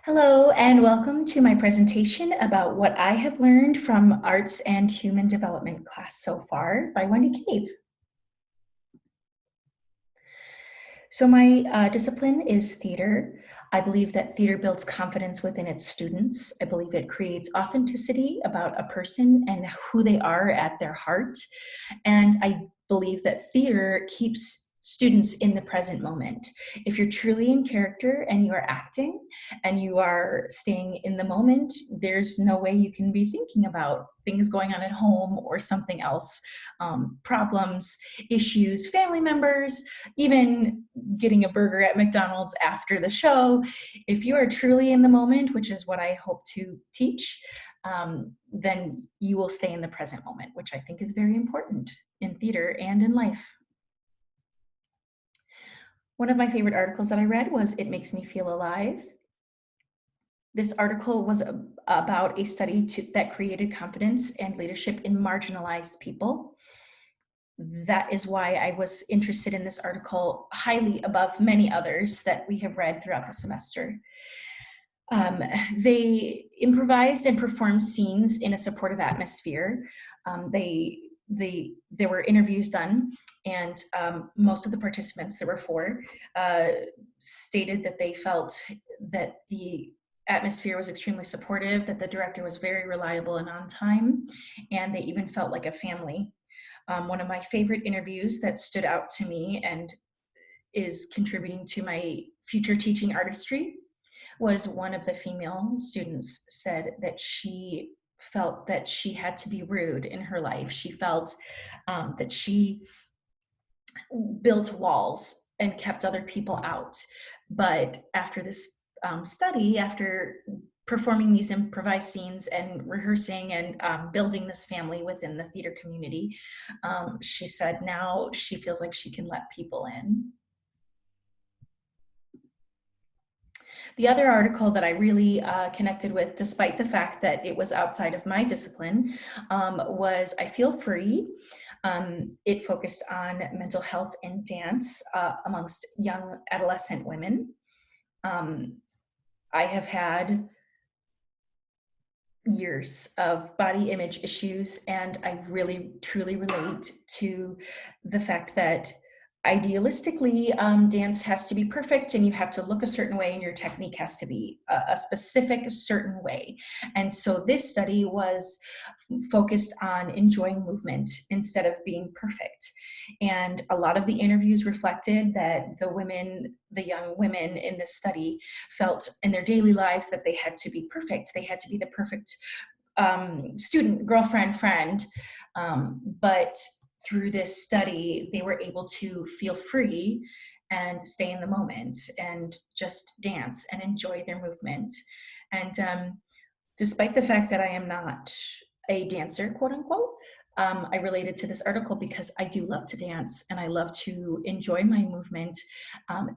Hello, and welcome to my presentation about what I have learned from Arts and Human Development class so far by Wendy Cave. So my discipline is theater. I believe that theater builds confidence within its students. I believe it creates authenticity about a person and who they are at their heart. And I believe that theater keeps students in the present moment. If you're truly in character and you are acting and you are staying in the moment, there's no way you can be thinking about things going on at home or something else, problems, issues, family members, even getting a burger at McDonald's after the show. If you are truly in the moment, which is what I hope to teach, then you will stay in the present moment, which I think is very important in theater and in life. One of my favorite articles that I read was It Makes Me Feel Alive. This article was about a study that created confidence and leadership in marginalized people. That is why I was interested in this article highly above many others that we have read throughout the semester. They improvised and performed scenes in a supportive atmosphere. There were interviews done, and most of the participants, there were four, stated that they felt that the atmosphere was extremely supportive, that the director was very reliable and on time, and they even felt like a family. One of my favorite interviews that stood out to me and is contributing to my future teaching artistry was one of the female students said that she felt that she had to be rude in her life. She felt that she built walls and kept other people out. But after this study, after performing these improvised scenes and rehearsing and building this family within the theater community, she said now she feels like she can let people in. The other article that I really connected with, despite the fact that it was outside of my discipline, was I Feel Free. It focused on mental health and dance amongst young adolescent women. I have had years of body image issues, and I really truly relate to the fact that idealistically dance has to be perfect and you have to look a certain way and your technique has to be a specific certain way. And so this study was focused on enjoying movement instead of being perfect. And a lot of the interviews reflected that the young women in this study felt in their daily lives that they had to be perfect. They had to be the perfect student, girlfriend, friend. But through this study, they were able to feel free and stay in the moment and just dance and enjoy their movement. And despite the fact that I am not a dancer, quote unquote, I related to this article because I do love to dance and I love to enjoy my movement.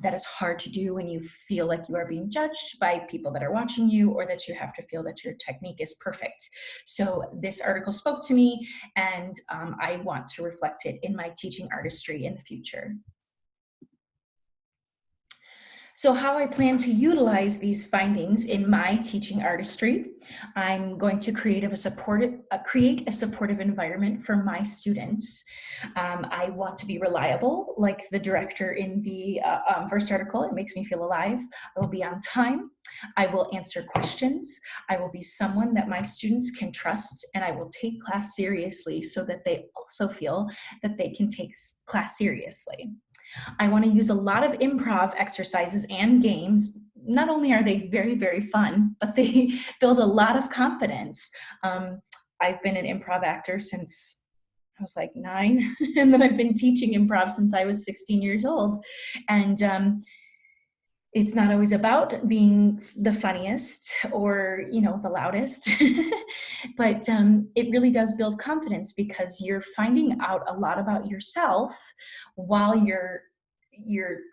That is hard to do when you feel like you are being judged by people that are watching you, or that you have to feel that your technique is perfect. So this article spoke to me, and I want to reflect it in my teaching artistry in the future. So how I plan to utilize these findings in my teaching artistry, I'm going to create a supportive environment for my students. I want to be reliable, like the director in the first article, It Makes Me Feel Alive. I will be on time. I will answer questions. I will be someone that my students can trust, and I will take class seriously so that they also feel that they can take class seriously. I want to use a lot of improv exercises and games. Not only are they very, very fun, but they build a lot of confidence. I've been an improv actor since I was like 9, and then I've been teaching improv since I was 16 years old. And it's not always about being the funniest or, the loudest, but it really does build confidence because you're finding out a lot about yourself while you're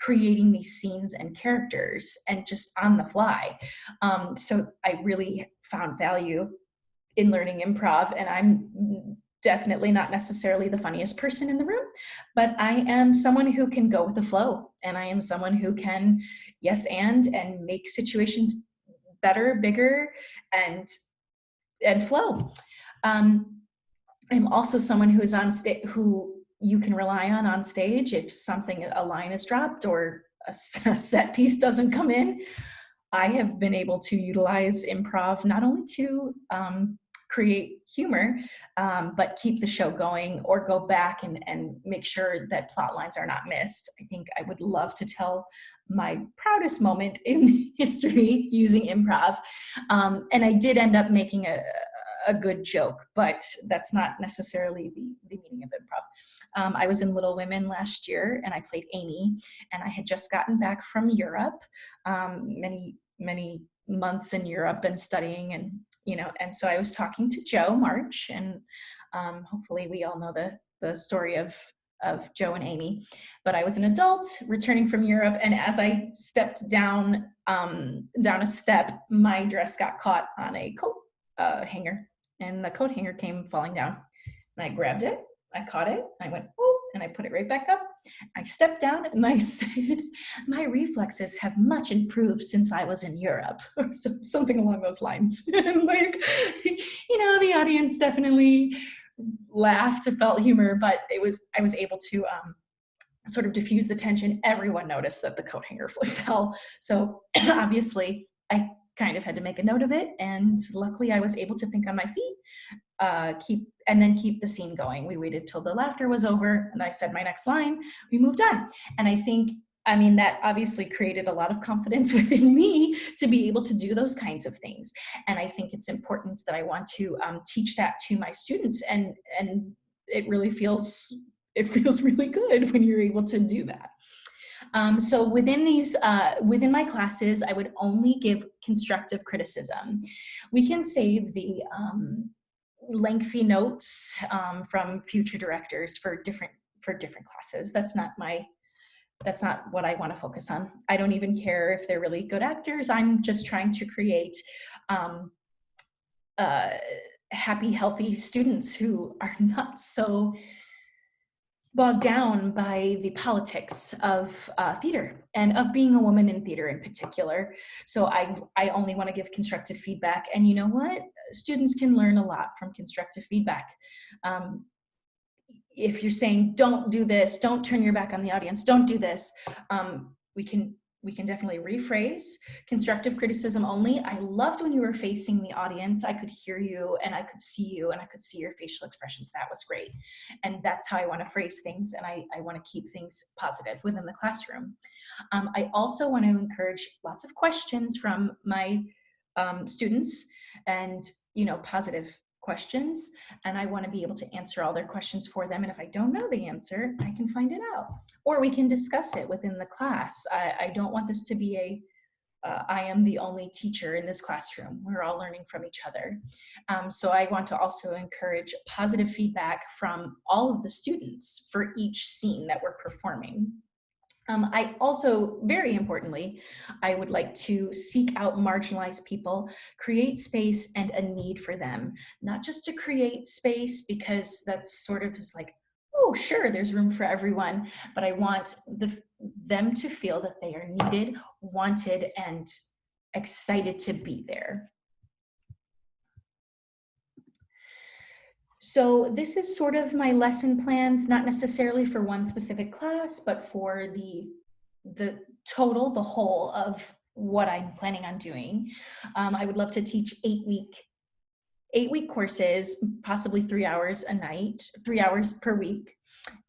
creating these scenes and characters and just on the fly. So I really found value in learning improv, and I'm definitely not necessarily the funniest person in the room, but I am someone who can go with the flow, and I am someone who can yes and make situations better, bigger, and flow. I'm also someone who's on stage, who you can rely on stage. If something, a line is dropped or a set piece doesn't come in, I have been able to utilize improv not only to create humor, but keep the show going, or go back and make sure that plot lines are not missed. I think I would love to tell my proudest moment in history using improv. And I did end up making a good joke, but that's not necessarily the meaning of improv. I was in Little Women last year and I played Amy, and I had just gotten back from Europe, many months in Europe and studying, and and so I was talking to Joe March, and hopefully we all know the story of Joe and Amy. But I was an adult returning from Europe, and as I stepped down a step, my dress got caught on a coat hanger, and the coat hanger came falling down. And I grabbed it, I caught it, I went, oh, and I put it right back up. I stepped down and I said, my reflexes have much improved since I was in Europe, or something along those lines. And the audience definitely laughed, felt humor, but I was able to sort of diffuse the tension. Everyone noticed that the coat hanger fell. So obviously I kind of had to make a note of it, and luckily I was able to think on my feet, keep the scene going. We waited till the laughter was over, and I said my next line. We moved on, and I think, that obviously created a lot of confidence within me to be able to do those kinds of things. And I think it's important that I want to teach that to my students, and it really feels really good when you're able to do that. So within my classes, I would only give constructive criticism. We can save the lengthy notes from future directors for different classes. That's not what I want to focus on. I don't even care if they're really good actors. I'm just trying to create happy, healthy students who are not so bogged down by the politics of theater, and of being a woman in theater in particular. So I only want to give constructive feedback. And you know what? Students can learn a lot from constructive feedback. If you're saying, don't do this, don't turn your back on the audience, don't do this, we can definitely rephrase. Constructive criticism only. I loved when you were facing the audience. I could hear you, and I could see you, and I could see your facial expressions. That was great. And that's how I want to phrase things, and I want to keep things positive within the classroom. I also want to encourage lots of questions from my students, and positive questions, and I want to be able to answer all their questions for them. And if I don't know the answer, I can find it out, or we can discuss it within the class. I don't want this to be I am the only teacher in this classroom. We're all learning from each other. So I want to also encourage positive feedback from all of the students for each scene that we're performing. I also, very importantly, I would like to seek out marginalized people, create space and a need for them, not just to create space because that's sort of just like, oh, sure, there's room for everyone, but I want them to feel that they are needed, wanted, and excited to be there. So this is sort of my lesson plans, not necessarily for one specific class, but for the whole of what I'm planning on doing. I would love to teach 8-week courses, possibly 3 hours a night, 3 hours per week.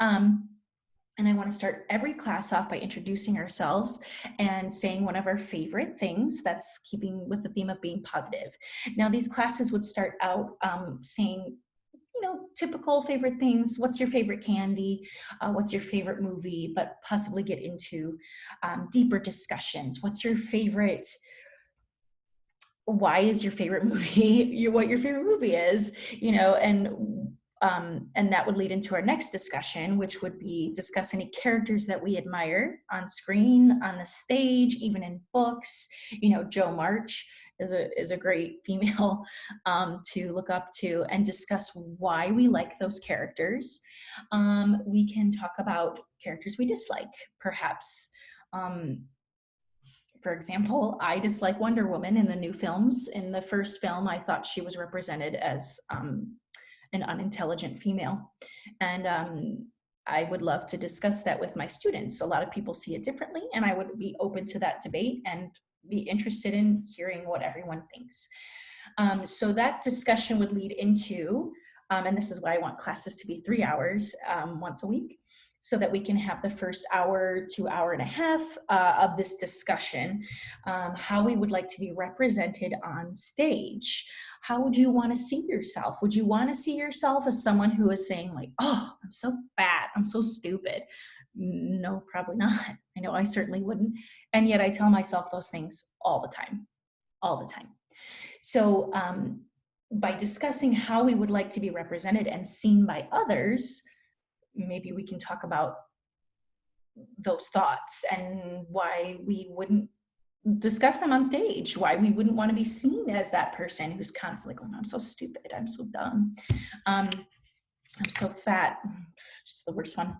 And I want to start every class off by introducing ourselves and saying one of our favorite things that's keeping with the theme of being positive. Now, these classes would start out saying, typical favorite things. What's your favorite candy? What's your favorite movie? But possibly get into deeper discussions. What's your favorite? Why is your favorite movie? What your favorite movie is? And that would lead into our next discussion, which would be discuss any characters that we admire on screen, on the stage, even in books. Joe March is a great female to look up to, and discuss why we like those characters. We can talk about characters we dislike, perhaps. For example, I dislike Wonder Woman in the new films. In the first film, I thought she was represented as an unintelligent female. And I would love to discuss that with my students. A lot of people see it differently, and I would be open to that debate and be interested in hearing what everyone thinks. So that discussion would lead into, and this is why I want classes to be 3 hours once a week, so that we can have the first hour to hour and a half of this discussion, how we would like to be represented on stage. How would you want to see yourself? Would you want to see yourself as someone who is saying like, oh, I'm so fat, I'm so stupid? No, probably not. I know I certainly wouldn't. And yet I tell myself those things all the time, all the time. So by discussing how we would like to be represented and seen by others, maybe we can talk about those thoughts and why we wouldn't discuss them on stage, why we wouldn't want to be seen as that person who's constantly going, I'm so stupid, I'm so dumb, I'm so fat, just the worst one.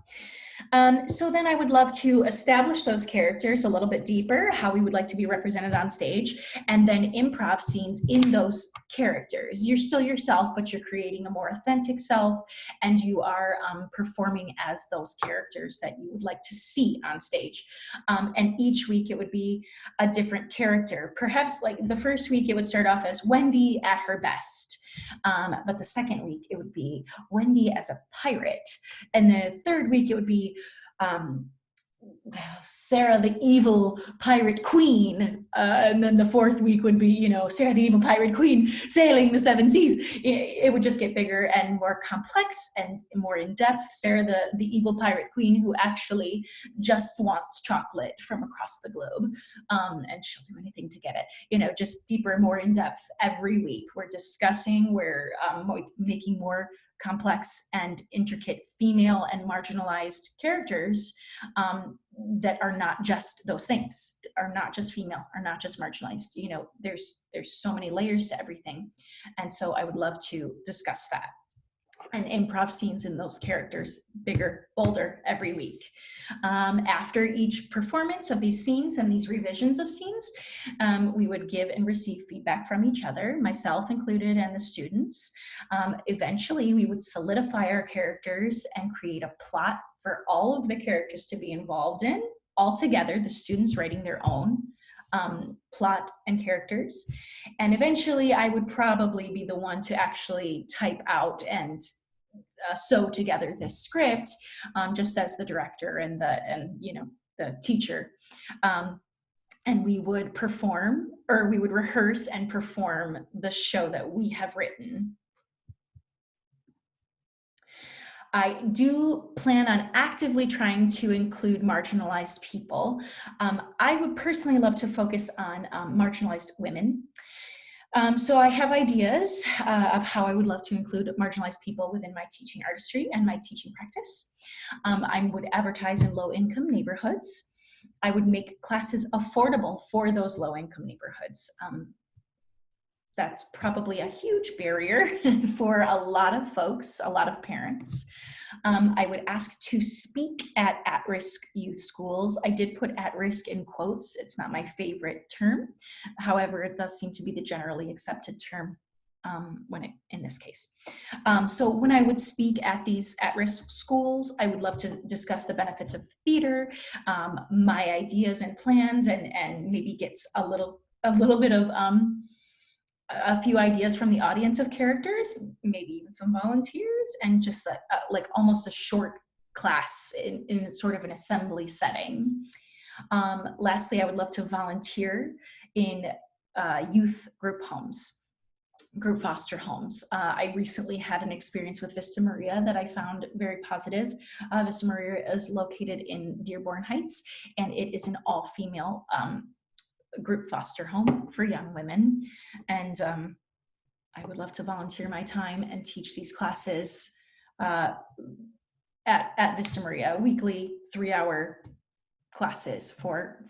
So then I would love to establish those characters a little bit deeper, how we would like to be represented on stage, and then improv scenes in those characters. You're still yourself, but you're creating a more authentic self, and you are performing as those characters that you would like to see on stage. And each week it would be a different character. Perhaps like the first week it would start off as Wendy at her best. But the second week it would be Wendy as a pirate. And the third week it would be Sarah the evil pirate queen, and then the fourth week would be, Sarah the evil pirate queen sailing the seven seas. It would just get bigger and more complex and more in depth. Sarah the evil pirate queen who actually just wants chocolate from across the globe, and she'll do anything to get it. Just deeper, more in depth every week. We're discussing, we're making more complex and intricate female and marginalized characters that are not just those things, are not just female, are not just marginalized. There's so many layers to everything. And so I would love to discuss that. And improv scenes in those characters, bigger, bolder every week. After each performance of these scenes and these revisions of scenes, we would give and receive feedback from each other, myself included and the students. Eventually, we would solidify our characters and create a plot for all of the characters to be involved in, all together, the students writing their own plot and characters. And eventually I would probably be the one to actually type out and sew together this script, just as the director and the teacher. And we would perform, or we would rehearse and perform the show that we have written. I do plan on actively trying to include marginalized people. I would personally love to focus on marginalized women. So I have ideas of how I would love to include marginalized people within my teaching artistry and my teaching practice. I would advertise in low-income neighborhoods. I would make classes affordable for those low-income neighborhoods. That's probably a huge barrier for a lot of folks, a lot of parents. I would ask to speak at at-risk youth schools. I did put at-risk in quotes. It's not my favorite term. However, it does seem to be the generally accepted term in this case. So when I would speak at these at-risk schools, I would love to discuss the benefits of theater, my ideas and plans, and maybe gets a little bit of a few ideas from the audience of characters, maybe even some volunteers, and just like almost a short class in sort of an assembly setting. Lastly, I would love to volunteer in youth group homes, group foster homes. I recently had an experience with Vista Maria that I found very positive. Vista Maria is located in Dearborn Heights, and it is an all-female group foster home for young women. And I would love to volunteer my time and teach these classes at Vista Maria, weekly 3-hour classes for